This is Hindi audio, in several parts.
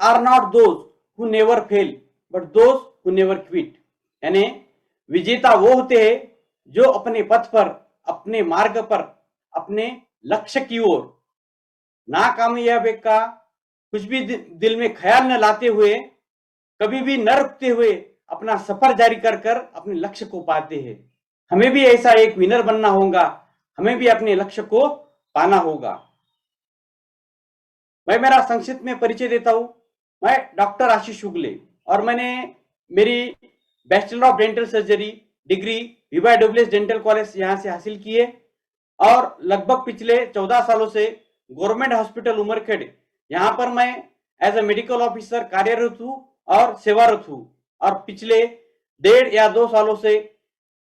Are not those who never fail but those who never quit. यानी विजेता वो होते हैं जो अपने पथ पर, अपने मार्ग पर, अपने लक्ष्य की ओर नाकामयाबी का कुछ भी दिल में ख्याल न लाते हुए, कभी भी न रुकते हुए अपना सफर जारी कर कर अपने लक्ष्य को पाते हैं। हमें भी ऐसा एक विनर बनना होगा, हमें भी अपने लक्ष्य को पाना होगा। मैं मेरा संक्षिप्त में परिचय देता हूं। मैं डॉक्टर आशीष शुक्ले और मैंने मेरी bachelor of dental surgery degree VYWS dental college यहां से हासिल की है और लगभग पिछले 14 सालों से गवर्नमेंट हॉस्पिटल उमरखेड़ यहां पर मैं एज ए मेडिकल ऑफिसर कार्यरत हूं और सेवारत हूं। और पिछले 1.5 या 2 सालों से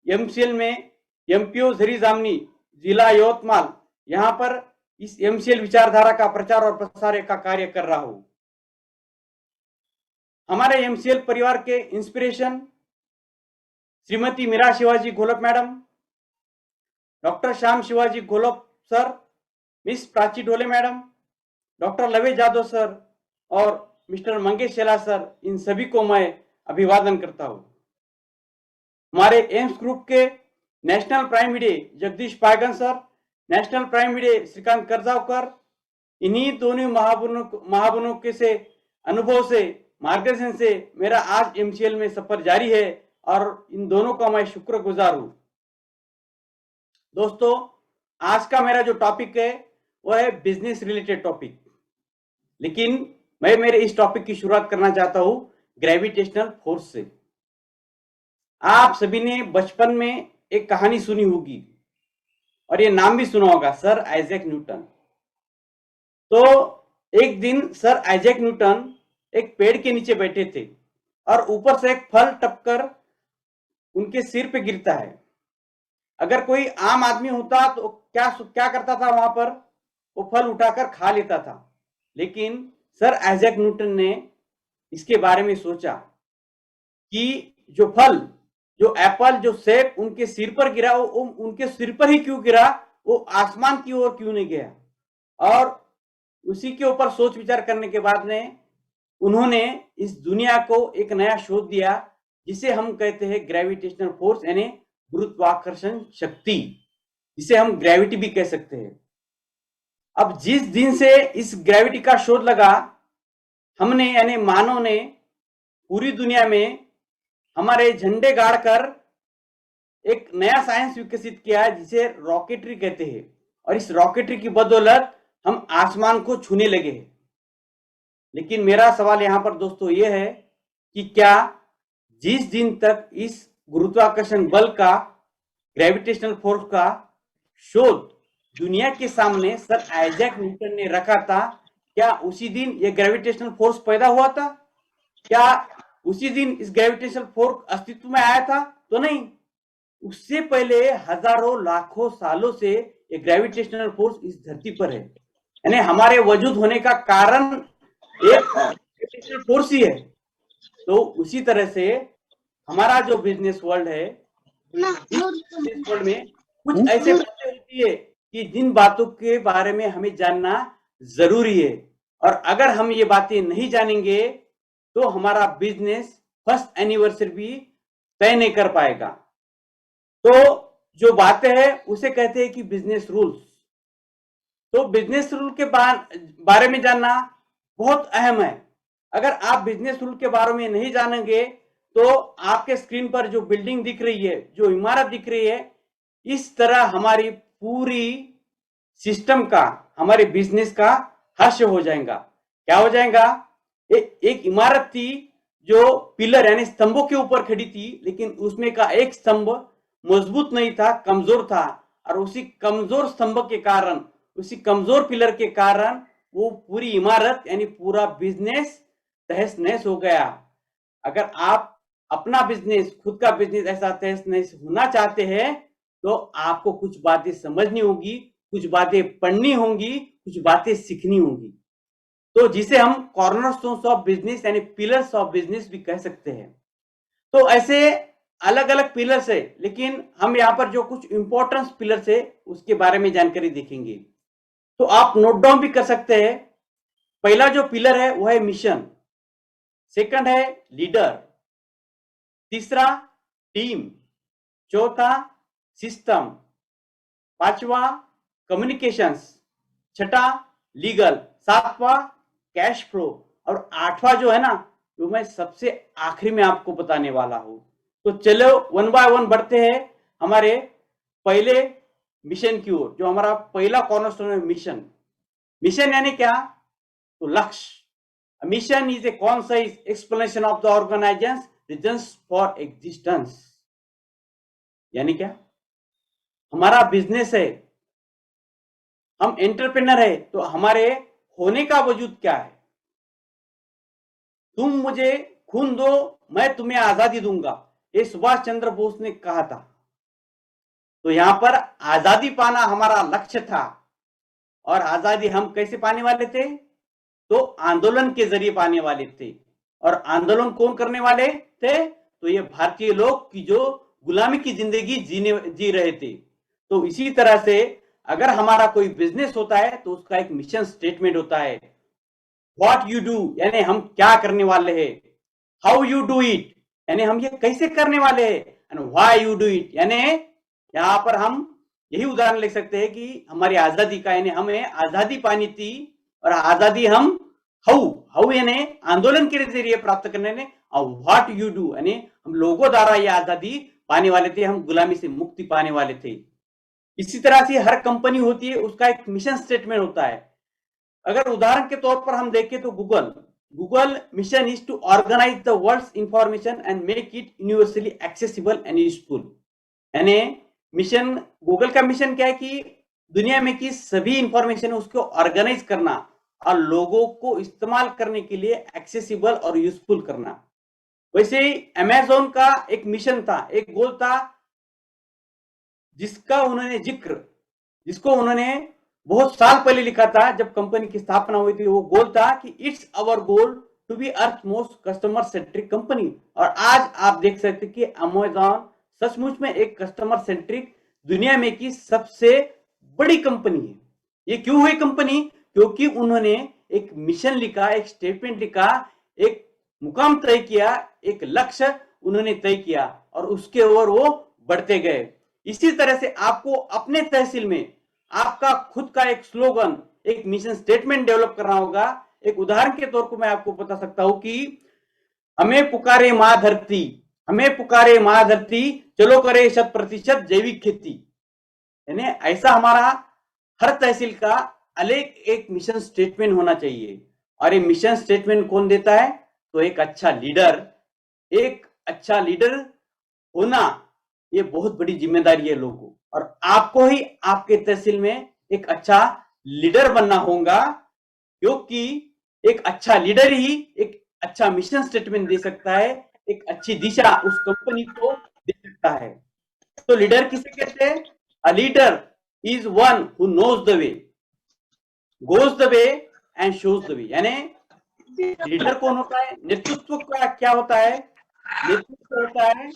MCL में MPO झरी जामनी जिला यवतमाल यहां पर इस MCL विचारधारा का प्रचार और प्रसार का कार्य कर रहा हूं। हमारे MCL परिवार के inspiration Shrimati Meera Shivaji Gholap madam, doctor Shyam Shivaji Gholap sir, miss Prachi Dhole madam, doctor Lavesh Yadav sir और मिस्टर मंगेश शेला सर, इन सभी को मैं अभिवादन करता हूं। हमारे एम्स ग्रुप के national prime media Jagdish Paygan sir, national prime media Shrikant Karjavkar, इन्हीं दोनों महाबुनों के से अनुभव से, मार्गदर्शन से मेरा आज MCL में सफर जारी है और इन दोनों का मैं शुक्रगुजार हूं। दोस्तों, आज का मेरा जो टॉपिक है वो है बिजनेस रिलेटेड टॉपिक, लेकिन मैं मेरे इस टॉपिक की शुरुआत करना चाहता हूं ग्रेविटेशनल फोर्स से। आप सभी ने बचपन में एक कहानी सुनी होगी और ये नाम भी सुना होगा, सर आइजैक न्यूटन। तो एक दिन सर आइजैक न्यूटन एक पेड़ के नीचे बैठे थे और ऊपर से एक फल टपकर उनके सिर पे गिरता है। अगर कोई आम आदमी होता तो क्या करता था, वहां पर वो फल उठाकर खा लेता था। लेकिन सर आइजैक न्यूटन ने इसके बारे में सोचा कि जो फल, जो एप्पल, जो सेब उनके सिर पर गिरा, वो उनके सिर पर ही क्यों गिरा, वो आसमान की ओर क्यों नहीं गया। और उसी के ऊपर सोच विचार करने के बाद में उन्होंने इस दुनिया को एक नया शोध दिया जिसे हम कहते हैं ग्रेविटेशनल फोर्स, यानी गुरुत्वाकर्षण शक्ति, जिसे हम ग्रेविटी भी कह सकते हैं। अब जिस दिन से इस ग्रेविटी का शोध लगा, हमने यानी मानव ने पूरी दुनिया में हमारे झंडे गाड़कर एक नया साइंस विकसित किया है जिसे रॉकेटरी कहते हैं। और इस रॉकेटरी की बदौलत हम आसमान को छूने लगे हैं। लेकिन मेरा सवाल यहां पर दोस्तों ये है कि क्या जिस दिन तक इस गुरुत्वाकर्षण बल का, ग्रेविटेशनल फोर्स का शोध दुनिया के सामने सर आइजैक न्यूटन ने रखा था, क्या उसी दिन ये ग्रेविटेशनल फोर्स पैदा हुआ था? क्या उसी दिन इस ग्रेविटेशनल फोर्स अस्तित्व में आया था? तो नहीं, उससे पहले हजारों लाखों सालों से ये ग्रेविटेशनल फोर्स इस धरती पर है। यानी हमारे वजूद होने का कारण एक ग्रेविटेशनल फोर्स ही है। तो उसी तरह से हमारा जो बिजनेस वर्ल्ड है, बिजनेस वर्ल्ड में कुछ ऐसे बातें होती है कि जिन बातों के बारे में हमें जानना जरूरी है। और अगर हम ये बातें नहीं जानेंगे तो हमारा बिजनेस फर्स्ट एनिवर्सरी भी तय नहीं कर पाएगा। तो जो बातें है उसे कहते हैं कि बिजनेस रूल्स। तो बिजनेस रूल के बारे में जानना बहुत अहम है। अगर आप बिजनेस रूल के बारे में नहीं जानेंगे तो आपके स्क्रीन पर जो बिल्डिंग दिख रही है, जो इमारत दिख रही है, इस तरह हमारी पूरी सिस्टम का, हमारे बिजनेस का हर्ष हो जाएगा। क्या हो जाएगा? एक इमारत थी जो पिलर यानी स्तंभों के ऊपर खड़ी थी, लेकिन उसमें का एक स्तंभ मजबूत नहीं था, कमजोर था। और उसी कमजोर स्तंभ के कारण, उसी कमजोर पिलर के कारण वो पूरी इमारत यानी पूरा बिजनेस तहस नहस हो गया। अगर आप अपना बिजनेस, खुद का बिजनेस ऐसा तहस नहस होना चाहते हैं तो आपको कुछ बातें समझनी होगी, कुछ बातें पढ़नी होंगी, कुछ बातें सीखनी होंगी। तो जिसे हम कॉर्नरस्टोन्स ऑफ बिजनेस यानी पिलर्स ऑफ बिजनेस भी कह सकते हैं। तो ऐसे अलग अलग पिलर्स है, लेकिन हम यहाँ पर जो कुछ इंपॉर्टेंट पिलर्स है उसके बारे में जानकारी देखेंगे। तो आप नोट डाउन भी कर सकते हैं। पहला जो पिलर है वो है मिशन। सेकंड है लीडर, तीसरा टीम, चौथा सिस्टम, पांचवा कम्युनिकेशंस, छठा लीगल, सातवां कैश फ्लो और आठवां जो है ना जो मैं सबसे आखिरी में आपको बताने वाला हूं। तो चलो वन बाय वन बढ़ते हैं हमारे पहले मिशन की ओर, जो हमारा पहला कॉर्नरस्टोन है मिशन। मिशन यानी क्या? तो लक्ष्य। Mission is a concise explanation of the organisation reasons for existence. यानी क्या? हमारा बिजनेस है, हम एंटरप्रेन्योर है, तो हमारे होने का वजूद क्या है? तुम मुझे खून दो, मैं तुम्हें आजादी दूंगा, ये सुभाष चंद्र बोस ने कहा था। तो यहां पर आजादी पाना हमारा लक्ष्य था। और आजादी हम कैसे पाने वाले थे? तो आंदोलन के जरिए पाने वाले थे। और आंदोलन कौन करने वाले थे? तो ये भारतीय लोग की जो गुलामी की जिंदगी जी रहे थे। तो इसी तरह से अगर हमारा कोई बिजनेस होता है तो उसका एक मिशन स्टेटमेंट होता है। व्हाट यू डू यानी हम क्या करने वाले हैं, हाउ यू डू इट यानी हम ये कैसे करने वाले हैं, and why you do it यानी यहाँ पर हम यही उदाहरण लिख सकते हैं कि हमारी आजादी का यानी हमें आजादी पानी थी। और आजादी हम हाउ यानी आंदोलन के जरिए प्राप्त करने ने, और व्हाट यू डू यानी हम लोगों द्वारा ये आजादी पाने वाले थे, हम गुलामी से मुक्ति पाने वाले थे। इसी तरह से हर कंपनी होती है, उसका एक मिशन स्टेटमेंट होता है। अगर उदाहरण के तौर पर हम देखें तो Google mission is to organise the world's information and make it universally accessible and useful. यानी मिशन, गूगल का मिशन क्या है कि दुनिया में की सभी इंफॉर्मेशन उसको ऑर्गेनाइज करना और लोगों को इस्तेमाल करने के लिए एक्सेसिबल और यूजफुल करना। वैसे ही अमेज़न का एक मिशन था, एक गोल था, जिसको उन्होंने बहुत साल पहले लिखा था जब कंपनी की स्थापना हुई थी। वो गोल था कि it's our goal to be earth most customer centric company. और आज आप देख सकते कि अमेज़न सचमुच में एक कस्टमर सेंट्रिक दुनिया में की सबसे बड़ी कंपनी है। ये क्यों हुई कंपनी? क्योंकि उन्होंने एक मिशन लिखा, एक स्टेटमेंट लिखा, एक मुकाम तय किया, एक लक्ष्य उन्होंने तय किया और उसके ओर वो बढ़ते गए। इसी तरह से आपको अपने तहसील में आपका खुद का एक स्लोगन, एक मिशन स्टेटमेंट डेवलप करना होगा। एक उदाहरण के तौर पर मैं आपको बता सकता हूं कि हमें पुकारे मां धरती, हमें पुकारे मां धरती, चलो करे 100% जैविक खेती। यानी ऐसा हमारा हर तहसील का अलग एक मिशन स्टेटमेंट होना चाहिए। और ये मिशन स्टेटमेंट कौन देता है? तो एक अच्छा लीडर। एक अच्छा लीडर होना ये बहुत बड़ी जिम्मेदारी है लोगों, और आपको ही आपके तहसील में एक अच्छा लीडर बनना होगा, क्योंकि एक अच्छा लीडर ही एक अच्छा मिशन स्टेटमेंट दे सकता है, एक अच्छी दिशा उस कंपनी को दे सकता है। तो लीडर किसे कहते हैं? A leader is one who knows the way, goes the way and shows the way. यानी लीडर कौन होता है? नेतृत्व का क्या होता है? नेतृत्व होता है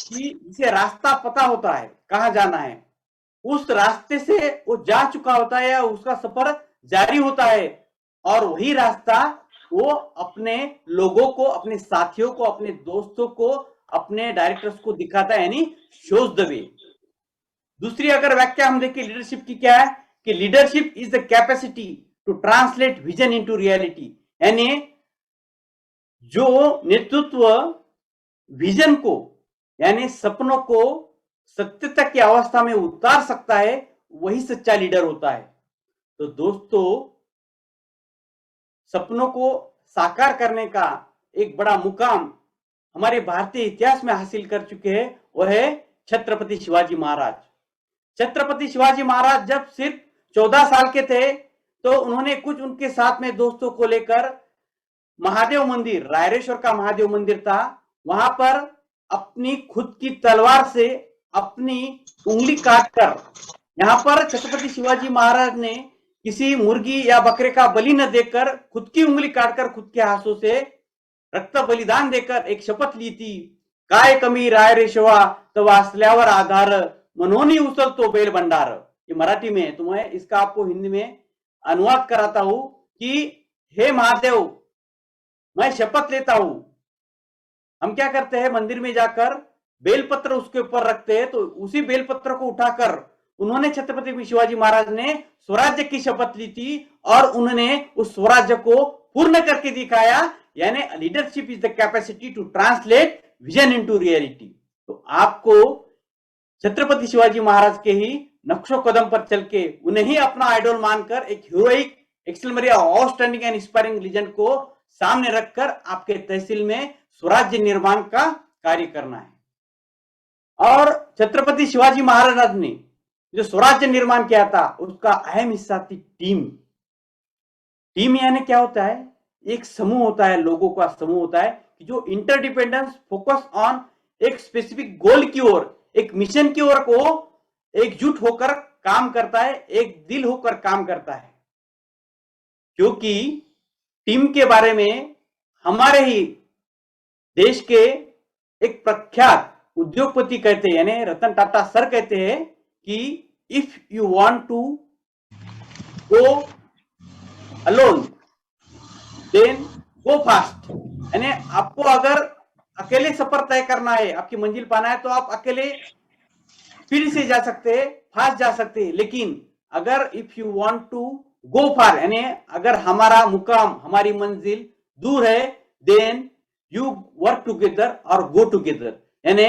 कि जिसे रास्ता पता होता है कहां जाना है, उस रास्ते से वो जा चुका होता है या उसका सफर जारी होता है, और वही रास्ता वो अपने लोगों को, अपने साथियों को, अपने दोस्तों को, अपने डायरेक्टर्स को दिखाता है, यानी शोज द वे। दूसरी अगर व्याख्या हम देखें लीडरशिप की, क्या है कि leadership is the capacity to translate vision into reality. यानी जो नेतृत्व विजन को यानी सपनों को सत्यता की अवस्था में उतार सकता है, वही सच्चा लीडर होता है। तो दोस्तों, सपनों को साकार करने का एक बड़ा मुकाम हमारे भारतीय इतिहास में हासिल कर चुके हैं, वह है छत्रपति शिवाजी महाराज। छत्रपति शिवाजी महाराज जब सिर्फ 14 साल के थे तो उन्होंने कुछ उनके साथ में दोस्तों को लेकर महादेव मंदिर, रायरेश्वर का महादेव मंदिर था, वहां पर अपनी खुद की तलवार से अपनी उंगली काटकर, यहां पर छत्रपति शिवाजी महाराज ने किसी मुर्गी या बकरे का बलि न देकर खुद की उंगली काटकर खुद के हाथों से रक्त बलिदान देकर एक शपथ ली थी, काय कमी रायरेश्वा तो वाचल्यावर आधार, मनोनी उचलतो बैल भंडार। ये मराठी में है, तो मैं इसका आपको हिंदी में अनुवाद कराता हूं कि हे महादेव, मैं शपथ लेता हूं। हम क्या करते हैं, मंदिर में जाकर बेलपत्र उसके ऊपर रखते हैं, तो उसी बेलपत्र को उठाकर उन्होंने, छत्रपति शिवाजी महाराज ने स्वराज्य की शपथ ली थी और उन्होंने उस स्वराज्य को पूर्ण करके दिखाया। यानी leadership is the capacity to translate vision into reality. तो आपको छत्रपति शिवाजी महाराज के ही नक्शों कदम पर चल के उन्हें ही अपना आइडल मानकर एक heroic, exemplary, outstanding and inspiring legend को सामने रखकर आपके तहसील में स्वराज्य निर्माण का कार्य करना है। और छत्रपति शिवाजी महाराज ने जो स्वराज्य निर्माण किया था उसका अहम हिस्सा थी टीम। टीम यानी क्या होता है, एक समूह होता है, लोगों का समूह होता है कि जो इंटरडिपेंडेंस, फोकस ऑन एक स्पेसिफिक गोल की ओर, एक मिशन की ओर को एकजुट होकर काम करता है, एक दिल होकर काम करता है। क्योंकि टीम के बारे में हमारे ही देश के एक प्रख्यात उद्योगपति कहते हैं, यानी रतन टाटा सर कहते हैं कि if you want to go alone then go fast. यानी आपको अगर अकेले सफर तय करना है, आपकी मंजिल पाना है, तो आप अकेले स्पीड से जा सकते हैं, फास्ट जा सकते हैं। लेकिन अगर if you want to go far, यानी अगर हमारा मुकाम, हमारी मंजिल दूर है, देन यू वर्क टुगेदर और गो टुगेदर। यानी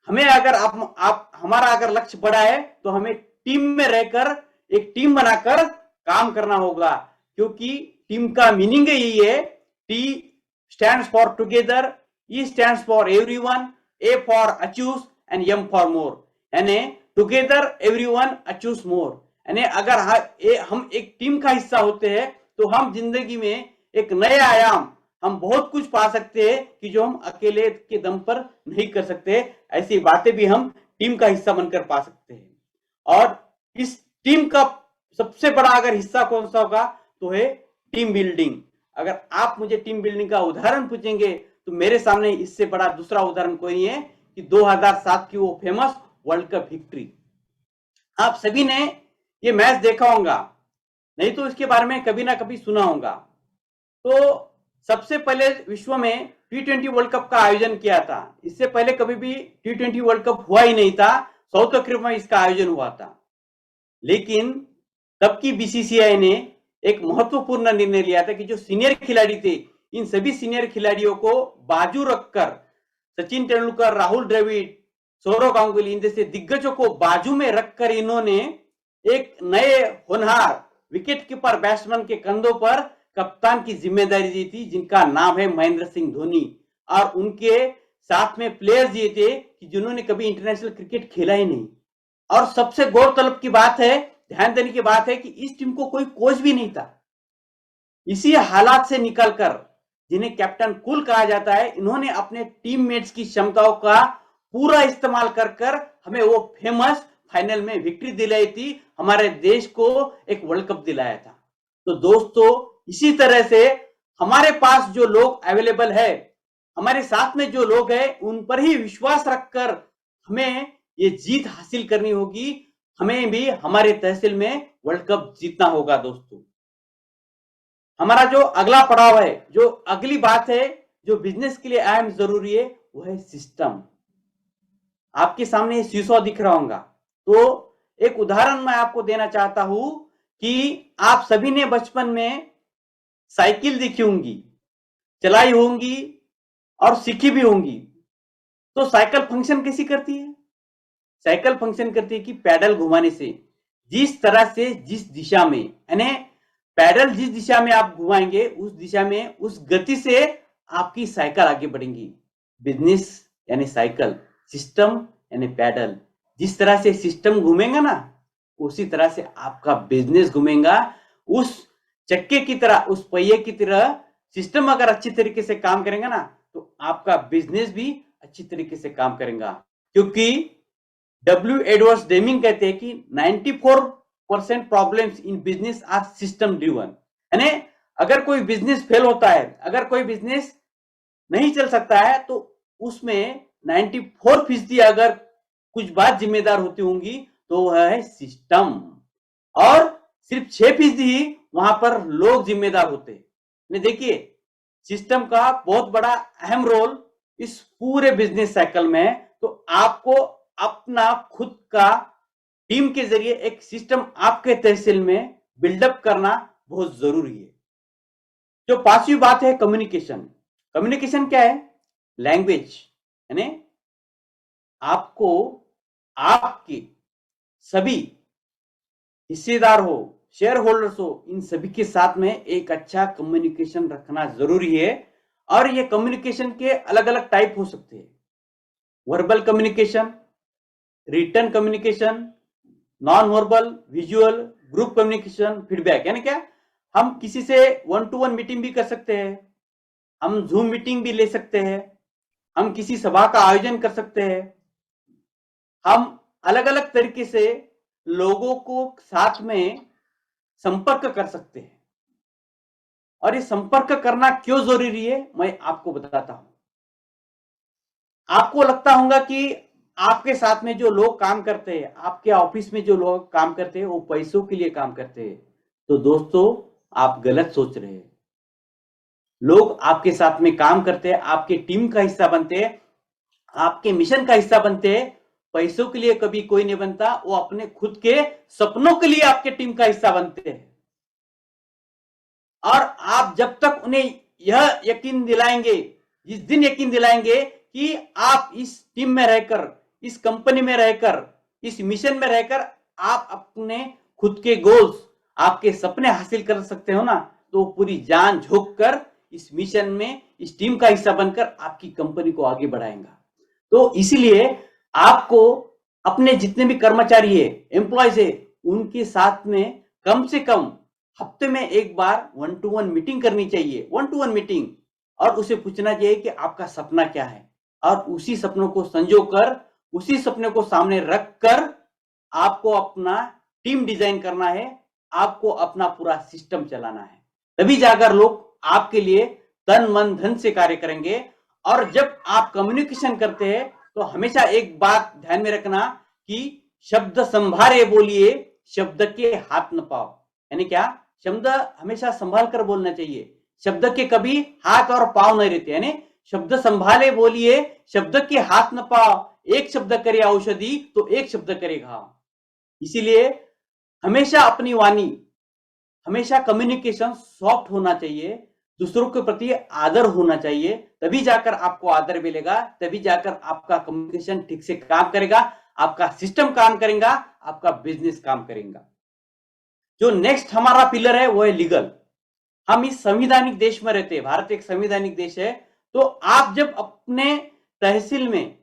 हमें अगर आप हमारा अगर लक्ष्य बड़ा है तो हमें टीम में रहकर एक टीम बनाकर काम करना होगा। क्योंकि टीम का मीनिंग यही है, T stands for together, E stands for everyone, A for achieves and M for more. यानी टुगेदर एवरीवन अचीव्स मोर। यानी अगर हम एक टीम का हिस्सा होते हैं तो हम जिंदगी में एक नए आयाम, हम बहुत कुछ पा सकते हैं कि जो हम अकेले के दम पर नहीं कर सकते। ऐसी बातें भी हम टीम का हिस्सा बनकर पा सकते हैं। और इस टीम का सबसे बड़ा अगर हिस्सा कौन सा होगा तो है टीम बिल्डिंग। अगर आप मुझे टीम बिल्डिंग का उदाहरण पूछेंगे तो मेरे सामने इससे बड़ा दूसरा उदाहरण कोई नहीं है कि 2007 की वो फेमस वर्ल्ड कप विक्ट्री। आप सभी ने ये मैच देखा होगा, नहीं तो इसके बारे में कभी ना कभी सुना होगा। तो सबसे पहले विश्व में T20 वर्ल्ड कप का आयोजन किया था। इससे पहले कभी भी T20 वर्ल्ड कप हुआ ही नहीं था। साउथ अफ्रीका में इसका आयोजन हुआ था। लेकिन तब की बीसीसीआई ने एक महत्वपूर्ण निर्णय लिया था कि जो सीनियर खिलाड़ी थे, इन सभी सीनियर खिलाड़ियों को बाजू रखकर, सचिन तेंदुलकर, राहुल द्रविड़, सौरव गांगुली, इन जैसे दिग्गजों को बाजू में रखकर इन्होंने एक नए होनहार विकेट कीपर बैट्समैन के कंधों पर कप्तान की जिम्मेदारी दी थी, जिनका नाम है महेंद्र सिंह धोनी। और उनके साथ में प्लेयर्स ये थे कि जिन्होंने कभी इंटरनेशनल क्रिकेट खेला ही नहीं। और सबसे गौरतलब की बात है, ध्यान देने की बात है कि इस टीम को कोई कोच भी नहीं था। इसी हालात से निकलकर, जिन्हें कैप्टन कूल कहा जाता है, इन्होंने अपने टीममेट्स की क्षमताओं का पूरा इस्तेमाल कर हमें वो फेमस फाइनल में विक्ट्री दिलाई थी, हमारे देश को एक वर्ल्ड कप दिलाया था। तो दोस्तों, इसी तरह से हमारे पास जो लोग अवेलेबल है, हमारे साथ में जो लोग हैं, उन पर ही विश्वास रखकर हमें ये जीत हासिल करनी होगी। हमें भी हमारे तहसील में वर्ल्ड कप जीतना होगा। दोस्तों, हमारा जो अगला पड़ाव है, जो अगली बात है, जो बिजनेस के लिए अहम जरूरी है, वो है सिस्टम। आपके सामने ये सीसॉ दिख रहा होगा। तो एक उदाहरण मैं आपको देना चाहता हूं कि आप सभी ने बचपन में साइकिल देखी होंगी, चलाई होंगी और सीखी भी होंगी। तो साइकिल फंक्शन कैसी करती है? साइकिल फंक्शन करती है कि पैडल घुमाने से, जिस तरह से, जिस दिशा में, यानी पैडल जिस दिशा में आप घुमाएंगे, उस दिशा में, उस गति से आपकी साइकिल आगे बढ़ेंगी। बिजनेस यानी साइकिल, सिस्टम यानी पैडल। जिस तरह से सिस्टम घूमेगा ना, उसी तरह से आपका बिजनेस घूमेगा। उस चक्के की तरह, उस पहिए की तरह सिस्टम अगर अच्छी तरीके से काम करेगा ना, तो आपका बिजनेस भी अच्छी तरीके से काम करेगा। क्योंकि डब्ल्यू एडवर्ड्स डेमिंग कहते हैं कि 94% problems in business are system driven. यानी अगर कोई बिजनेस फेल होता है, अगर कोई बिजनेस नहीं चल सकता है, तो उसमें 94% अगर कुछ बात जिम्मेदार होती होंगी तो वह है सिस्टम, और सिर्फ 6% ही वहां पर लोग जिम्मेदार होते हैं। देखिए, सिस्टम का बहुत बड़ा अहम रोल इस पूरे बिजनेस साइकिल में है। तो आपको अपना खुद का टीम के जरिए एक सिस्टम आपके तहसील में बिल्डअप करना बहुत जरूरी है। जो पांचवी बात है कम्युनिकेशन। कम्युनिकेशन क्या है? लैंग्वेज, यानी आपको आपके सभी हिस्सेदार हो, शेयर होल्डर्स हो, इन सभी के साथ में एक अच्छा कम्युनिकेशन रखना जरूरी है। और ये कम्युनिकेशन के अलग अलग टाइप हो सकते हैं। Verbal communication, written communication, non verbal, visual, group communication, feedback. यानी क्या? हम किसी से 1 to 1 मीटिंग भी कर सकते हैं, हम जूम मीटिंग भी ले सकते हैं, हम किसी सभा का आयोजन कर सकते हैं, हम अलग अलग तरीके से लोगों को साथ में संपर्क कर सकते हैं। और ये संपर्क करना क्यों जरूरी है, मैं आपको बताता हूं। आपको लगता होगा कि आपके साथ में जो लोग काम करते हैं, आपके ऑफिस में जो लोग काम करते हैं, वो पैसों के लिए काम करते हैं। तो दोस्तों, आप गलत सोच रहे हैं। लोग आपके साथ में काम करते हैं, आपके टीम का हिस्सा बनते हैं, आपके मिशन का हिस्सा बनते हैं। पैसों के लिए कभी कोई नहीं बनता, वो अपने खुद के सपनों के लिए आपके टीम का हिस्सा बनते हैं। और आप जब तक उन्हें यह यकीन दिलाएंगे, जिस दिन यकीन दिलाएंगे कि आप इस टीम में रहकर, इस कंपनी में रहकर, इस मिशन में रहकर आप अपने खुद के गोल्स, आपके सपने हासिल कर सकते हो ना, तो पूरी जान झोंक कर इस मिशन में, इस टीम का हिस्सा बनकर आपकी कंपनी को आगे बढ़ाएगा। तो इसीलिए आपको अपने जितने भी कर्मचारी है, एम्प्लॉयज है, उनके साथ में कम से कम हफ्ते में एक बार 1 to 1 मीटिंग करनी चाहिए, 1 to 1 मीटिंग। और उसे पूछना चाहिए कि आपका सपना क्या है, और उसी सपनों को संजोकर, उसी सपने को सामने रखकर आपको अपना टीम डिजाइन करना है, आपको अपना पूरा सिस्टम चलाना है। तभी जाकर लोग आपके लिए तन मन धन से कार्य करेंगे। और जब आप कम्युनिकेशन करते हैं तो हमेशा एक बात ध्यान में रखना कि शब्द संभारे बोलिए, शब्द के हाथ न पाओ। यानी क्या? शब्द हमेशा संभाल कर बोलना चाहिए, शब्द के कभी हाथ और पांव नहीं रहते। यानी शब्द संभाले बोलिए, शब्द के हाथ न पाओ। एक शब्द करे औषधि तो एक शब्द करे घाव। इसीलिए हमेशा अपनी वाणी, हमेशा कम्युनिकेशन सॉफ्ट होना चाहिए, दूसरों के प्रति आदर होना चाहिए। तभी जाकर आपको आदर मिलेगा, तभी जाकर आपका कम्युनिकेशन ठीक से काम करेगा, आपका सिस्टम काम करेगा, आपका बिजनेस काम करेगा। जो नेक्स्ट हमारा पिलर है वो है लीगल। हम इस संवैधानिक देश में रहते हैं, भारत एक संवैधानिक देश है। तो आप जब अपने तहसील में,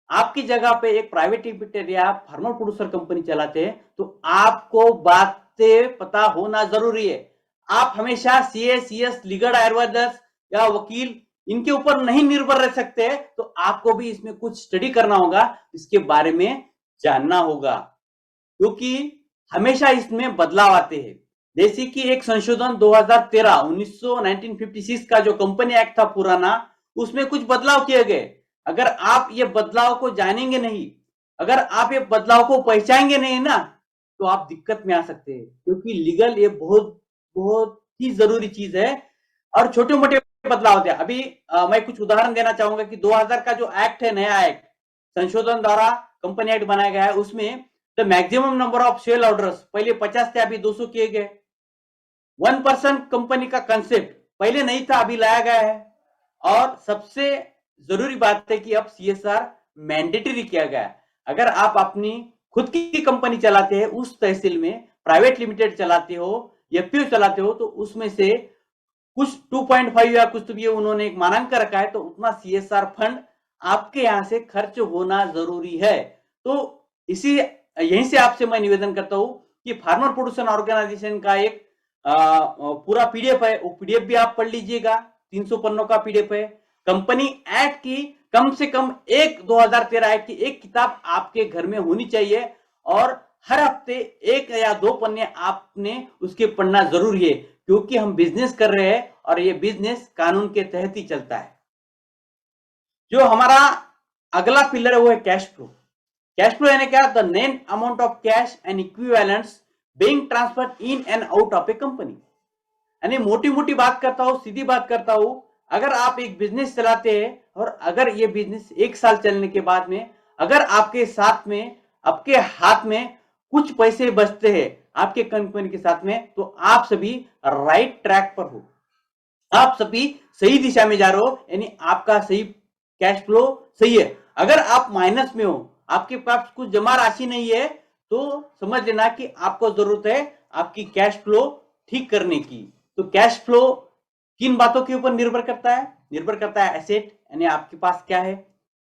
आपकी जगह पे एक प्राइवेट लिमिटेड या फार्मर प्रोड्यूसर कंपनी चलाते हैं, तो आपको बातें पता होना जरूरी है। आप हमेशा सीए, सीएस, लीगल एडवाइजर्स या वकील, इनके ऊपर नहीं निर्भर रह सकते। तो आपको भी इसमें कुछ स्टडी करना होगा, इसके बारे में जानना होगा, क्योंकि हमेशा इसमें बदलाव आते हैं। जैसे कि एक संशोधन 2013 1956 का जो कंपनी एक्ट था पुराना, उसमें कुछ बदलाव किए गए। अगर आप ये बदलाव को जानेंगे नहीं, अगर आप ये बदलाव को पहचानेंगे नहीं ना, तो आप दिक्कत में आ सकते हैं। क्योंकि लीगल ये बहुत बहुत ही जरूरी चीज है। और छोटे मोटे बदलाव होते हैं। अभी मैं कुछ उदाहरण देना चाहूंगा कि 2000 का जो एक्ट है, नया एक्ट, संशोधन द्वारा कंपनी एक्ट बनाया गया है, उसमें the maximum number of sell orders पहले 50 थे, अभी 200 किए गए। 1% कंपनी का कंसेप्ट पहले नहीं था, अभी लाया गया है। और सबसे जरूरी बात है कि अब सीएसआर मैंडेटरी किया गया है। अगर आप अपनी खुद की कंपनी चलाते हैं, उस तहसील में प्राइवेट लिमिटेड चलाते हो, एफपीओ चलाते हो, तो उसमें से कुछ 2.5 या कुछ तो भी उन्होंने एक मानांक रखा है, तो उतना सीएसआर फंड आपके यहां से खर्च होना जरूरी है। तो इसी यहीं से आपसे मैं निवेदन करता हूं कि फार्मर प्रोड्यूसर ऑर्गेनाइजेशन का एक पूरा पीडीएफ है, वो पीडीएफ भी आप पढ़ लीजिएगा। 300 पन्नों का पीडीएफ है। कंपनी एक्ट की कम से कम एक 2013 एक्ट की एक किताब आपके घर में होनी चाहिए, और हर हफ्ते 1 या 2 पन्ने आपने उसके पढ़ना जरूरी है, क्योंकि हम बिजनेस कर रहे हैं और ये बिजनेस कानून के तहत ही चलता है। जो हमारा अगला पिलर है वो है कैश फ्लो। कैश फ्लो यानी क्या? The net amount of cash and equivalents being transferred in and out of A company. यानी मोटी मोटी बात करता हूं, सीधी बात करता हूं, अगर आप एक बिजनेस चलाते हैं और अगर ये बिजनेस 1 साल चलने के बाद में अगर आपके साथ में, आपके हाथ में कुछ पैसे बचते हैं आपके कंपनी के साथ में, तो आप सभी राइट ट्रैक पर हो, आप सभी सही दिशा में जा रहे हो, यानी आपका सही कैश फ्लो सही है। अगर आप माइनस में हो, आपके पास कुछ जमा राशि नहीं है, तो समझ लेना कि आपको जरूरत है आपकी कैश फ्लो ठीक करने की। तो कैश फ्लो किन बातों के ऊपर निर्भर करता है? निर्भर करता है एसेट, यानी आपके पास क्या है,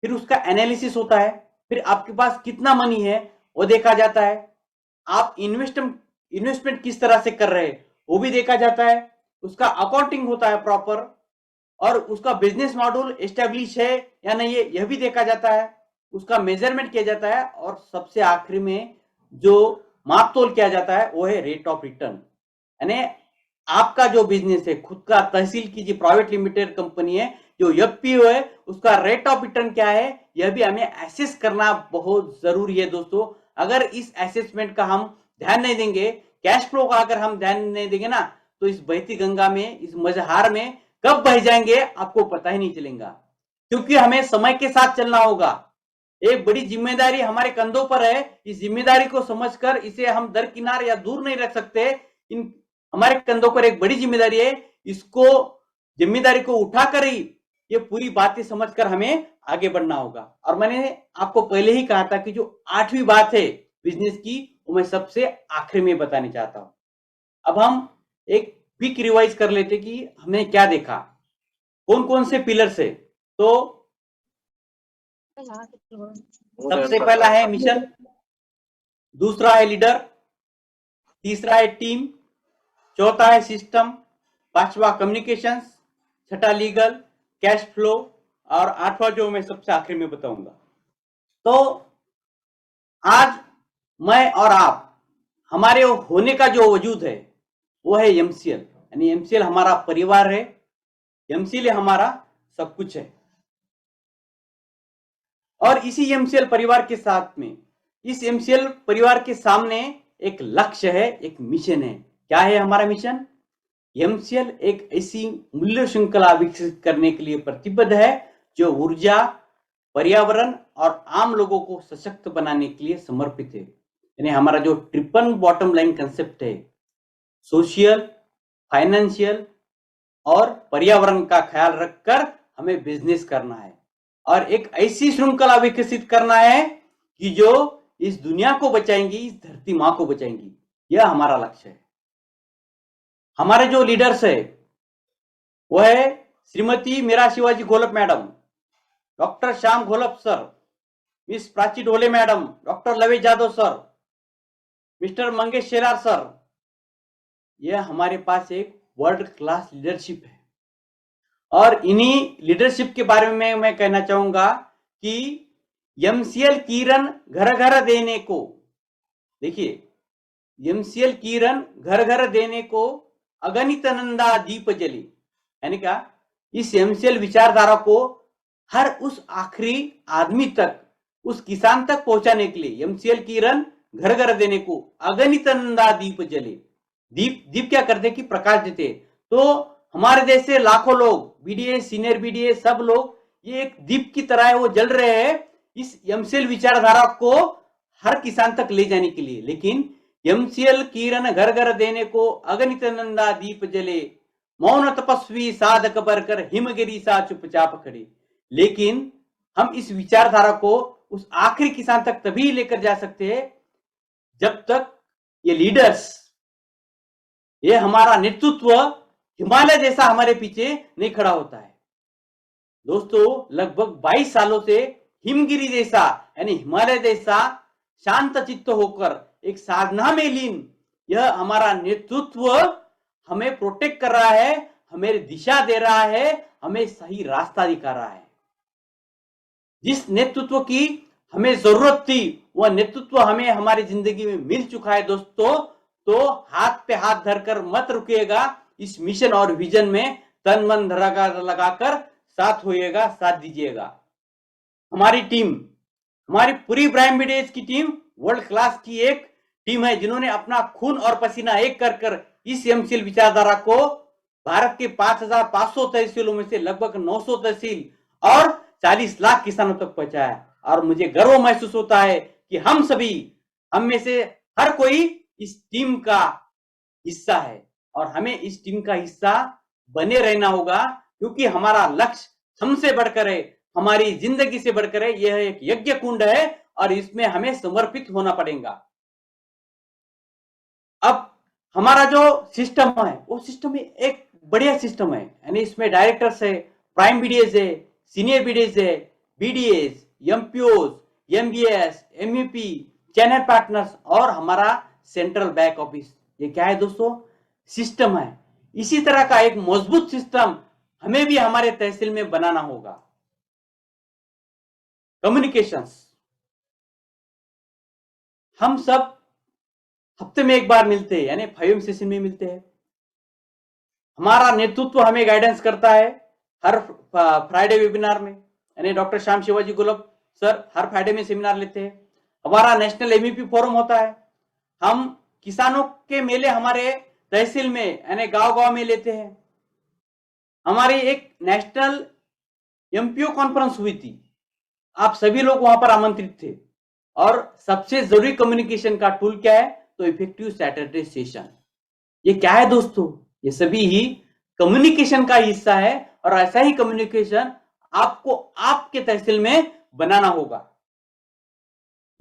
फिर उसका एनालिसिस होता है, फिर आपके पास कितना मनी है वो देखा जाता है, आप इन्वेस्टमेंट किस तरह से कर रहे हैं वो भी देखा जाता है, उसका अकाउंटिंग होता है प्रॉपर, और उसका बिजनेस मॉडल एस्टेब्लिश है या नहीं है यह भी देखा जाता है, उसका मेजरमेंट किया जाता है, और सबसे आखिरी में जो माप तोल किया जाता है वो है रेट ऑफ रिटर्न। यानी आपका जो बिजनेस है, खुद का तहसील की जो प्राइवेट लिमिटेड कंपनी है, जो एफपीओ है, उसका रेट ऑफ रिटर्न क्या है यह भी हमें एसेस करना बहुत जरूरी है दोस्तों। अगर इस एसेसमेंट का हम ध्यान नहीं देंगे, कैश फ्लो का अगर हम ध्यान नहीं देंगे ना, तो इस बहती गंगा में, इस मझधार में कब बह जाएंगे आपको पता ही नहीं चलेगा, क्योंकि हमें समय के साथ चलना होगा। एक बड़ी जिम्मेदारी हमारे कंधों पर है, इस जिम्मेदारी को समझकर इसे हम दरकिनार या दूर नहीं रख सकते। इन हमारे कंधों पर एक बड़ी जिम्मेदारी है, इसको जिम्मेदारी को उठाकर ही ये पूरी बातें समझकर हमें आगे बढ़ना होगा। और मैंने आपको पहले ही कहा था कि जो 8वीं बात है बिजनेस की, वो मैं सबसे आखिर में बताने चाहता हूं। अब हम एक क्विक रिवाइज कर लेते कि हमने क्या देखा, कौन कौन से पिलर्स है। तो सबसे पहला है मिशन, दूसरा है लीडर, तीसरा है टीम, चौथा है सिस्टम, पांचवा कम्युनिकेशंस, छठा लीगल, कैश फ्लो, और आठवां जो मैं सबसे आखिर में बताऊंगा। तो आज मैं और आप, हमारे होने का जो वजूद है वो है एमसीएल, यानी एमसीएल हमारा परिवार है, एमसीएल हमारा सब कुछ है। और इसी एमसीएल परिवार के साथ में, इस एमसीएल परिवार के सामने एक लक्ष्य है, एक मिशन है। क्या है हमारा मिशन? एमसीएल एक ऐसी मूल्य श्रृंखला विकसित करने के लिए प्रतिबद्ध है जो ऊर्जा, पर्यावरण और आम लोगों को सशक्त बनाने के लिए समर्पित है। यानी हमारा जो ट्रिपल बॉटम लाइन कंसेप्ट है, सोशल, फाइनेंशियल और पर्यावरण का ख्याल रखकर हमें बिजनेस करना है, और एक ऐसी श्रृंखला विकसित करना है कि जो इस दुनिया को बचाएंगी, इस धरती मां को बचाएंगी। यह हमारा लक्ष्य है। हमारे जो लीडर्स है वो है Shrimati Meera Shivaji Gholap madam, doctor Shyam Gholap sir, miss Prachi Dhole madam, doctor Lavesh Jadhav sir, mister Mangesh Shelar sir. यह हमारे पास एक वर्ल्ड क्लास लीडरशिप है। और इन्हीं लीडरशिप के बारे में मैं कहना चाहूंगा कि एमसीएल किरण घर घर देने को, देखिए एमसीएल किरण घर घर देने को अगणित नंदा दीप जली, यानी क्या, इस एमसीएल विचारधारा को हर उस आखिरी आदमी तक, उस किसान तक पहुंचाने के लिए एमसीएल किरण घर घर देने को अगणित नंदा दीप जले। दीप क्या करते कि प्रकाश देते। तो हमारे देश से लाखों लोग, बीडीए, सीनियर बीडीए, सब लोग ये एक दीप की तरह है, वो जल रहे हैं इस एमसीएल विचारधारा को हर किसान तक ले जाने के लिए। लेकिन एमसीएल किरण घर घर देने को अगणित नंदा दीप जले, मौन तपस्वी साधक बनकर हिमगिरी सा चुपचाप खड़े। लेकिन हम इस विचारधारा को उस आखिरी किसान तक तभी लेकर जा सकते हैं जब तक ये लीडर्स, ये हमारा नेतृत्व हिमालय जैसा हमारे पीछे नहीं खड़ा होता है। दोस्तों लगभग 22 सालों से हिमगिरी जैसा, यानी हिमालय जैसा शांत चित्त होकर एक साधना में लीन यह हमारा नेतृत्व हमें प्रोटेक्ट कर रहा है, हमें दिशा दे रहा है, हमें सही रास्ता दिखा रहा है। जिस नेतृत्व की हमें जरूरत थी वह नेतृत्व हमें हमारी जिंदगी में मिल चुका है दोस्तों। तो हाथ पे हाथ धरकर मत रुकिएगा, इस मिशन और विजन में तन मन लगाकर साथ होइएगा, साथ दीजिएगा। हमारी टीम, हमारी पूरी प्राइम मीडिया की टीम वर्ल्ड क्लास की एक टीम है, जिन्होंने अपना खून और पसीना एक कर इस एमसीएल विचारधारा को भारत के 5,500 तहसीलों में से लगभग 900 तहसील और 40 लाख किसानों तक पहुंचाया। और मुझे गर्व महसूस होता है कि हम में से हर कोई इस टीम का हिस्सा है और हमें इस टीम का हिस्सा बने रहना होगा, क्योंकि हमारा लक्ष्य हमसे बढ़कर है, हमारी जिंदगी से बढ़कर है। यह एक यज्ञ कुंड है और इसमें हमें समर्पित होना पड़ेगा। अब हमारा जो सिस्टम है वो सिस्टम एक बढ़िया सिस्टम है, यानी इसमें डायरेक्टर्स है, प्राइम बीडीएस है, सीनियर बीडीएस है, बीडीएस, एमपीओस, एमबीएस, एमयूपी, चैनल पार्टनर्स और हमारा सेंट्रल बैक ऑफिस। ये क्या है दोस्तों? सिस्टम है। इसी तरह का एक मजबूत सिस्टम हमें भी हमारे तहसील में बनाना होगा। कम्युनिकेशंस, हम सब हफ्ते में एक बार मिलते हैं, यानी 5 सेशन में मिलते हैं। हमारा नेतृत्व हमें गाइडेंस करता है हर फ्राइडे वेबिनार में, यानी डॉक्टर श्याम शिवाजी गुलब सर हर फ्राइडे में सेमिनार लेते हैं। हमारा नेशनल एमईपी फोरम होता है। हम किसानों के मेले हमारे तहसील में यानी गांव-गांव में लेते हैं। हमारी एक नेशनल एमपीओ कॉन्फ्रेंस हुई थी, आप सभी लोग वहां पर आमंत्रित थे। और सबसे जरूरी कम्युनिकेशन का टूल क्या है? तो इफेक्टिव सैटरडे सेशन। ये क्या है दोस्तों? ये सभी ही कम्युनिकेशन का हिस्सा है और ऐसा ही कम्युनिकेशन आपको आपके तहसील में बनाना होगा।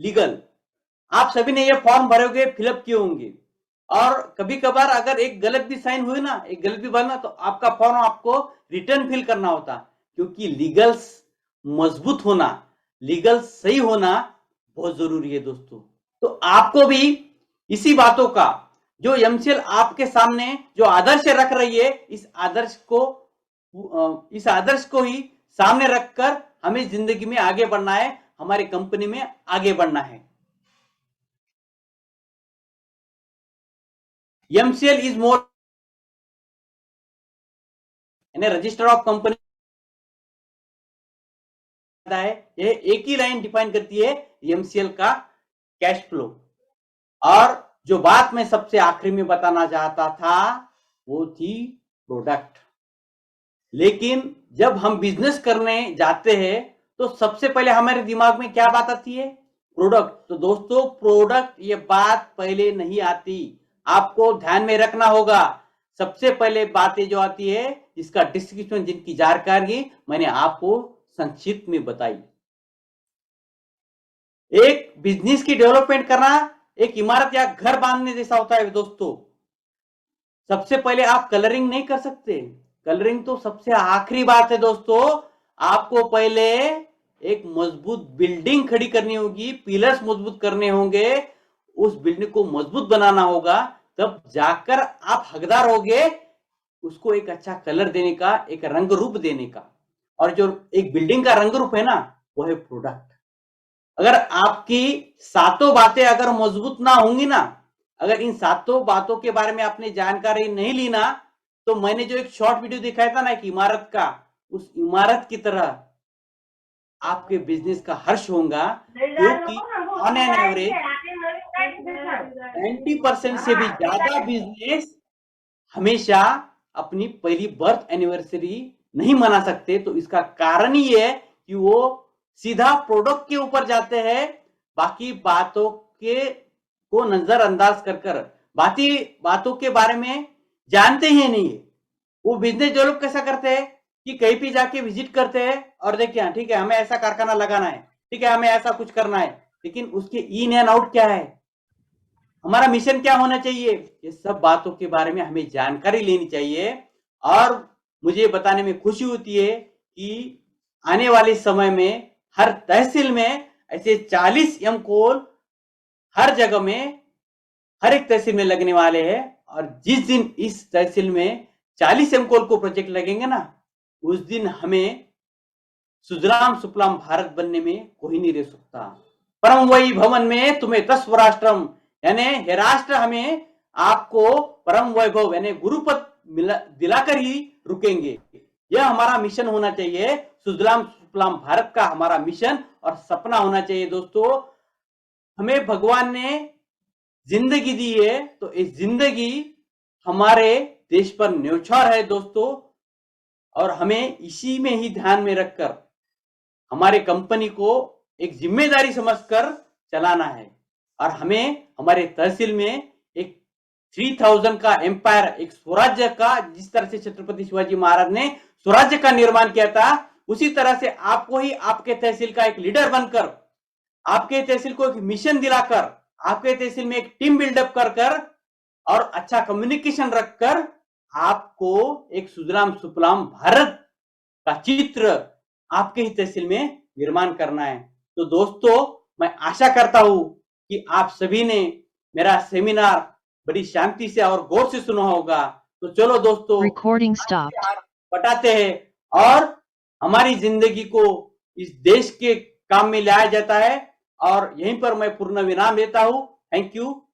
लीगल, आप सभी ने ये फॉर्म भरोगे, फिलअप किए होंगे और कभी कभार अगर एक गलत भी साइन हुई ना, एक गलत भी भरना, तो आपका फॉर्म आपको रिटर्न फिल करना होता, क्योंकि लीगल्स मजबूत होना, लीगल सही होना बहुत जरूरी है दोस्तों। तो आपको भी इसी बातों का जो एमसीएल आपके सामने जो आदर्श रख रही है, इस आदर्श को ही सामने रखकर हमें जिंदगी में आगे बढ़ना है, हमारी कंपनी में आगे बढ़ना है। एमसीएल इज मोर यानी रजिस्टर ऑफ कंपनी है, यह एक ही लाइन डिफाइन करती है एमसीएल का कैश फ्लो। और जो बात मैं सबसे आखिरी में बताना चाहता था वो थी प्रोडक्ट। लेकिन जब हम बिजनेस करने जाते हैं तो सबसे पहले हमारे दिमाग में क्या बात आती है? प्रोडक्ट। तो दोस्तों प्रोडक्ट ये बात पहले नहीं आती, आपको ध्यान में रखना होगा। सबसे पहले बातें जो आती है जिसका डिस्क्रिप्शन, जिनकी जानकारी मैंने आपको संक्षिप्त में बताई। एक बिजनेस की डेवलपमेंट करना एक इमारत या घर बांधने जैसा होता है दोस्तों। सबसे पहले आप कलरिंग नहीं कर सकते, कलरिंग तो सबसे आखिरी बात है दोस्तों। आपको पहले एक मजबूत बिल्डिंग खड़ी करनी होगी, पिलर्स मजबूत करने होंगे, उस बिल्डिंग को मजबूत बनाना होगा, तब जाकर आप हकदार होगे उसको एक अच्छा कलर देने का, एक रंग रूप देने का। और जो एक बिल्डिंग का रंग रूप है ना, वो है प्रोडक्ट। अगर आपकी सातों बातें अगर मजबूत ना होंगी ना, अगर इन सातों बातों के बारे में आपने जानकारी नहीं ली ना, तो मैंने जो एक शॉर्ट वीडियो दिखाया था ना एक इमारत का, उस इमारत की तरह आपके बिजनेस का हर्ष होगा, क्योंकि ऑन एन एवरेज 90% से भी ज्यादा बिजनेस हमेशा अपनी पहली बर्थ एनिवर्सरी नहीं मना सकते। तो इसका कारण ही है कि वो सीधा प्रोडक्ट के ऊपर जाते हैं, बाकी बातों के को नजरअंदाज कर बाकी बातों के बारे में जानते ही नहीं है। वो बिजनेस डेवलप कैसा करते हैं कि कहीं भी जाके विजिट करते हैं और देखिए ठीक है हमें ऐसा कारखाना लगाना है, ठीक है हमें ऐसा कुछ करना है, लेकिन उसके इन एंड आउट क्या है, हमारा मिशन क्या होना चाहिए, ये सब बातों के बारे में हमें जानकारी लेनी चाहिए। और मुझे बताने में खुशी होती है कि आने वाले समय में हर तहसील में ऐसे 40 एमकोल हर जगह में, हर एक तहसील में लगने वाले हैं। और जिस दिन इस तहसील में 40 एमकोल को प्रोजेक्ट लगेंगे ना, उस दिन हमें सुजलाम सुफलाम भारत बनने में कोई नहीं रह सकता। परम वही भवन में तुम्हें 10 राष्ट्रम, यानी हे राष्ट्र हमें आपको परम वैभव यानी गुरुपद दिलाकर ही रुकेंगे। यह हमारा मिशन होना चाहिए, सुजलाम सुफलाम भारत का हमारा मिशन और सपना होना चाहिए दोस्तों। हमें भगवान ने जिंदगी दी है, तो इस जिंदगी हमारे देश पर न्यौछावर है दोस्तों, और हमें इसी में ही ध्यान में रखकर हमारे कंपनी को एक जिम्मेदारी समझकर चलाना है। और हमें हमारे तहसील में एक 3000 का एम्पायर, एक स्वराज्य का, जिस तरह से छत्रपति शिवाजी महाराज ने स्वराज्य का निर्माण किया था, उसी तरह से आपको ही आपके तहसील का एक लीडर बनकर, आपके तहसील को एक मिशन दिलाकर, आपके तहसील में एक टीम बिल्डअप कर और अच्छा कम्युनिकेशन रखकर आपको एक सुजलाम सुफलाम भारत का चित्र आपके ही तहसील में निर्माण करना है। तो दोस्तों, मैं आशा करता हूं कि आप सभी ने मेरा सेमिनार बड़ी शांति से और गौर से सुना होगा। तो चलो दोस्तों, Recording stopped. बताते हैं और हमारी जिंदगी को इस देश के काम में लाया जाता है। और यहीं पर मैं पूर्ण विराम देता हूं। Thank you.